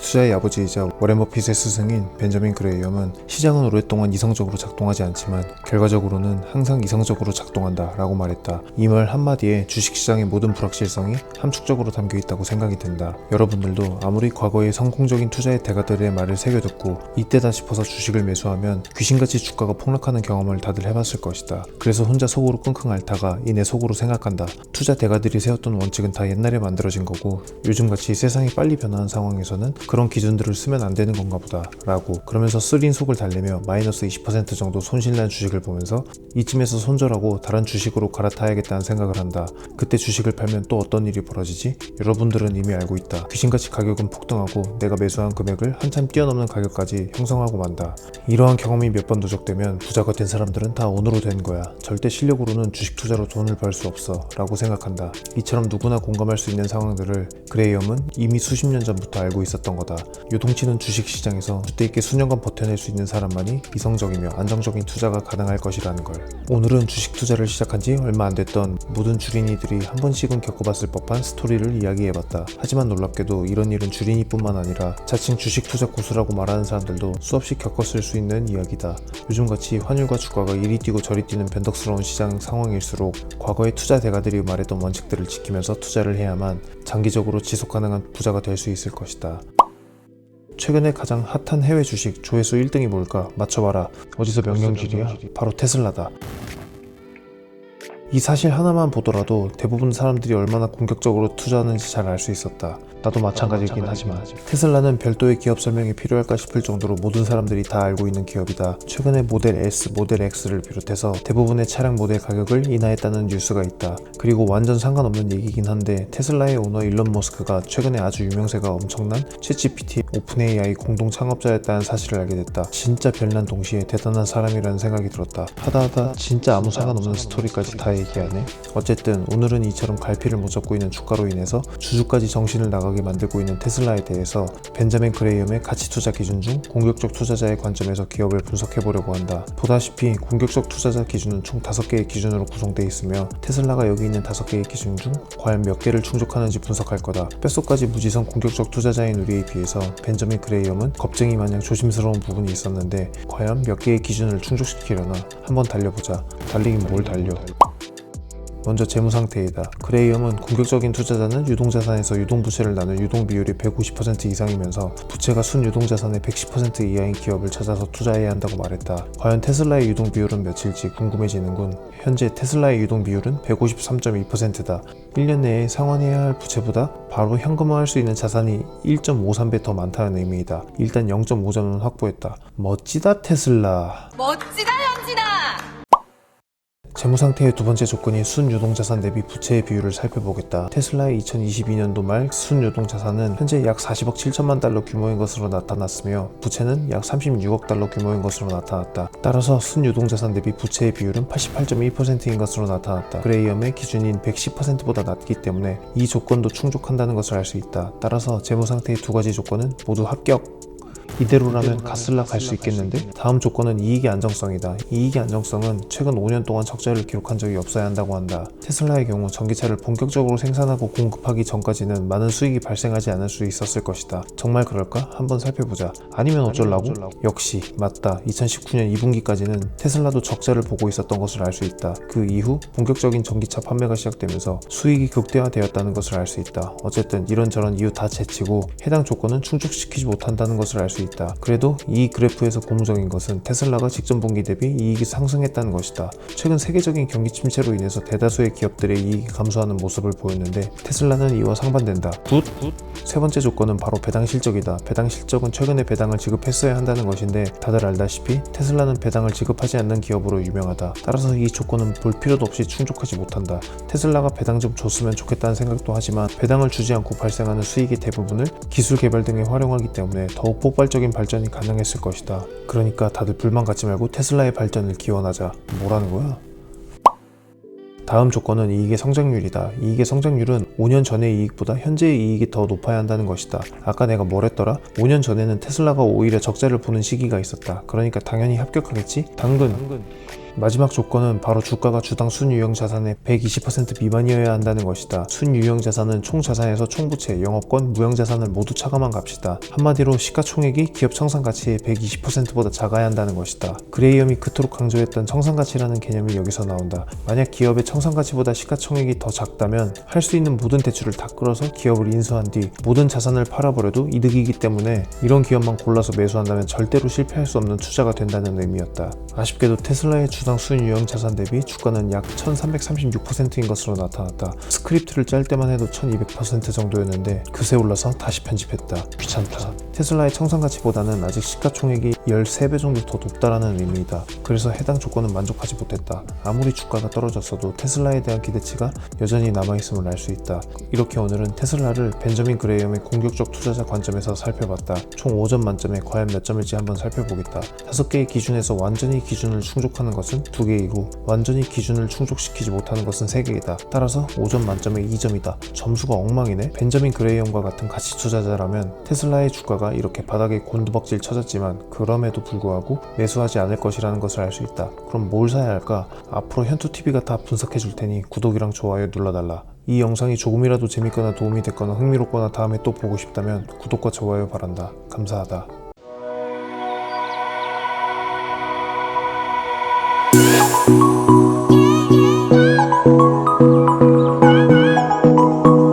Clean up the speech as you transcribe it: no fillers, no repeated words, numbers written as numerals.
투자의 아버지이자 워렌 버핏의 스승인 벤저민 그레이엄은 시장은 오랫동안 이성적으로 작동하지 않지만 결과적으로는 항상 이성적으로 작동한다 라고 말했다. 이 말 한마디에 주식시장의 모든 불확실성이 함축적으로 담겨있다고 생각이 든다. 여러분들도 아무리 과거의 성공적인 투자의 대가들의 말을 새겨듣고 이때다 싶어서 주식을 매수하면 귀신같이 주가가 폭락하는 경험을 다들 해봤을 것이다. 그래서 혼자 속으로 끙끙 앓다가 이내 속으로 생각한다. 투자 대가들이 세웠던 원칙은 다 옛날에 만들어진 거고 요즘같이 세상이 빨리 변하는 상황에서는 그런 기준들을 쓰면 안 되는 건가 보다 라고. 그러면서 쓰린 속을 달래며 마이너스 20% 정도 손실난 주식을 보면서 이쯤에서 손절하고 다른 주식으로 갈아타야겠다는 생각을 한다. 그때 주식을 팔면 또 어떤 일이 벌어지지? 여러분들은 이미 알고 있다. 귀신같이 가격은 폭등하고 내가 매수한 금액을 한참 뛰어넘는 가격까지 형성하고 만다. 이러한 경험이 몇 번 누적되면 부자가 된 사람들은 다 오너로 된 거야. 절대 실력으로는 주식 투자로 돈을 벌 수 없어 라고 생각한다. 이처럼 누구나 공감할 수 있는 상황들을 그레이엄은 이미 수십 년 전부터 알고 있었던 거다. 요동치는 주식시장에서 주대 있게 수년간 버텨낼 수 있는 사람만이 이성적이며 안정적인 투자가 가능할 것이라는 걸. 오늘은 주식 투자를 시작한 지 얼마 안 됐던 모든 주린이들이 한 번씩은 겪어봤을 법한 스토리를 이야기해봤다. 하지만 놀랍게도 이런 일은 주린이뿐만 아니라 자칭 주식 투자 고수라고 말하는 사람들도 수없이 겪었을 수 있는 이야기다. 요즘같이 환율과 주가가 이리 뛰고 저리 뛰는 변덕스러운 시장 상황일수록 과거의 투자 대가들이 말했던 원칙들을 지키면서 투자를 해야만 장기적으로 지속 가능한 부자가 될 수 있을 것이다. 최근에 가장 핫한 해외 주식 조회수 1등이 뭘까? 맞춰봐라. 어디서 명령질이야? 바로 테슬라다. 이 사실 하나만 보더라도 대부분 사람들이 얼마나 공격적으로 투자하는지 잘 알 수 있었다. 나도 마찬가지긴 하지만 테슬라는 별도의 기업 설명이 필요할까 싶을 정도로 모든 사람들이 다 알고 있는 기업이다. 최근에 모델 S, 모델 X를 비롯해서 대부분의 차량 모델 가격을 인하했다는 뉴스가 있다. 그리고 완전 상관없는 얘기긴 한데 테슬라의 오너 일론 머스크가 최근에 아주 유명세가 엄청난 챗GPT 오픈 AI 공동 창업자였다는 사실을 알게 됐다. 진짜 별난 동시에 대단한 사람이라는 생각이 들었다. 하다하다 진짜 아무 상관없는 스토리까지 다 얘기하네. 어쨌든 오늘은 이처럼 갈피를 못 잡고 있는 주가로 인해서 주주까지 정신을 나가게 만들고 있는 테슬라에 대해서 벤저민 그레이엄의 가치 투자 기준 중 공격적 투자자의 관점에서 기업을 분석해 보려고 한다. 보다시피 공격적 투자자 기준은 총 5개의 기준으로 구성되어 있으며 테슬라가 여기 있는 5개의 기준 중 과연 몇 개를 충족하는지 분석할 거다. 뼛속까지 무지성 공격적 투자자인 우리에 비해서 벤저민 그레이엄은 겁쟁이 마냥 조심스러운 부분이 있었는데 과연 몇 개의 기준을 충족시키려나 한번 달려보자. 달리긴 뭘 달려. 먼저 재무상태이다. 그레이엄은 공격적인 투자자는 유동자산에서 유동부채를 나눈 유동비율이 150% 이상이면서 부채가 순유동자산의 110% 이하인 기업을 찾아서 투자해야 한다고 말했다. 과연 테슬라의 유동비율은 몇일지 궁금해지는군. 현재 테슬라의 유동비율은 153.2%다. 1년 내에 상환해야 할 부채보다 바로 현금화할 수 있는 자산이 1.53배 더 많다는 의미이다. 일단 0.5점은 확보했다. 멋지다 테슬라. 멋지다 현진아. 재무상태의 두 번째 조건이 순유동자산 대비 부채의 비율을 살펴보겠다. 테슬라의 2022년도 말 순유동자산은 현재 약 40억 7천만 달러 규모인 것으로 나타났으며 부채는 약 36억 달러 규모인 것으로 나타났다. 따라서 순유동자산 대비 부채의 비율은 88.1%인 것으로 나타났다. 그레이엄의 기준인 110%보다 낮기 때문에 이 조건도 충족한다는 것을 알 수 있다. 따라서 재무상태의 두 가지 조건은 모두 합격! 이대로라면 가슬라 갈 수 있겠는데? 다음 조건은 이익의 안정성이다. 이익의 안정성은 최근 5년 동안 적자를 기록한 적이 없어야 한다고 한다. 테슬라의 경우 전기차를 본격적으로 생산하고 공급하기 전까지는 많은 수익이 발생하지 않을 수 있었을 것이다. 정말 그럴까? 한번 살펴보자. 아니면 어쩌려고? 역시 맞다. 2019년 2분기까지는 테슬라도 적자를 보고 있었던 것을 알 수 있다. 그 이후 본격적인 전기차 판매가 시작되면서 수익이 극대화되었다는 것을 알 수 있다. 어쨌든 이런저런 이유 다 제치고 해당 조건은 충족시키지 못한다는 것을 알 수 있다. 그래도 이 그래프에서 고무적인 것은 테슬라가 직전 분기 대비 이익이 상승했다는 것이다. 최근 세계적인 경기 침체로 인해서 대다수의 기업들의 이익이 감소하는 모습을 보였는데 테슬라는 이와 상반된다. 굿! 세 번째 조건은 바로 배당 실적이다. 배당 실적은 최근에 배당을 지급했어야 한다는 것인데 다들 알다시피 테슬라는 배당을 지급하지 않는 기업으로 유명하다. 따라서 이 조건은 볼 필요도 없이 충족하지 못한다. 테슬라가 배당 좀 줬으면 좋겠다는 생각도 하지만 배당을 주지 않고 발생하는 수익의 대부분을 기술 개발 등에 활용하기 때문에 더욱 폭발적인 발전이 가능했을 것이다. 그러니까 다들 불만 갖지 말고 테슬라의 발전을 기원하자. 뭐라는 거야? 다음 조건은 이익의 성장률이다. 이익의 성장률은 5년 전의 이익보다 현재의 이익이 더 높아야 한다는 것이다. 아까 내가 뭐랬더라? 5년 전에는 테슬라가 오히려 적자를 보는 시기가 있었다. 그러니까 당연히 합격하겠지? 당근. 마지막 조건은 바로 주가가 주당 순유형 자산의 120% 미만이어야 한다는 것이다. 순유형 자산은 총 자산에서 총부채, 영업권, 무형자산을 모두 차감한 값이다. 한마디로 시가총액이 기업 청산가치의 120%보다 작아야 한다는 것이다. 그레이엄이 그토록 강조했던 청산가치라는 개념이 여기서 나온다. 만약 기업의 청산가치보다 시가총액이 더 작다면 할 수 있는 모든 대출을 다 끌어서 기업을 인수한 뒤 모든 자산을 팔아버려도 이득이기 때문에 이런 기업만 골라서 매수한다면 절대로 실패할 수 없는 투자가 된다는 의미였다. 아쉽게도 테슬라의 주당 순유형 자산 대비 주가는 약 1336%인 것으로 나타났다. 스크립트를 짤 때만 해도 1200% 정도였는데 그새 올라서 다시 편집했다. 귀찮다. 테슬라의 청산가치보다는 아직 시가총액이 13배 정도 더 높다라는 의미이다. 그래서 해당 조건은 만족하지 못했다. 아무리 주가가 떨어졌어도 테슬라에 대한 기대치가 여전히 남아있음을 알 수 있다. 이렇게 오늘은 테슬라를 벤저민 그레이엄의 공격적 투자자 관점에서 살펴봤다. 총 5점 만점에 과연 몇 점일지 한번 살펴보겠다. 5개의 기준에서 완전히 기준을 충족하는 것은 2개이고 완전히 기준을 충족시키지 못하는 것은 3개이다. 따라서 5점 만점에 2점이다. 점수가 엉망이네. 벤저민 그레이엄과 같은 가치 투자자라면 테슬라의 주가가 이렇게 바닥에 곤두박질 쳐졌지만 그럼에도 불구하고 매수하지 않을 것이라는 것을 알 수 있다. 그럼 뭘 사야 할까? 앞으로 현투TV가 다 분석해 줄 테니 구독이랑 좋아요 눌러달라. 이 영상이 조금이라도 재밌거나 도움이 됐거나 흥미롭거나 다음에 또 보고 싶다면 구독과 좋아요 바란다. 감사하다.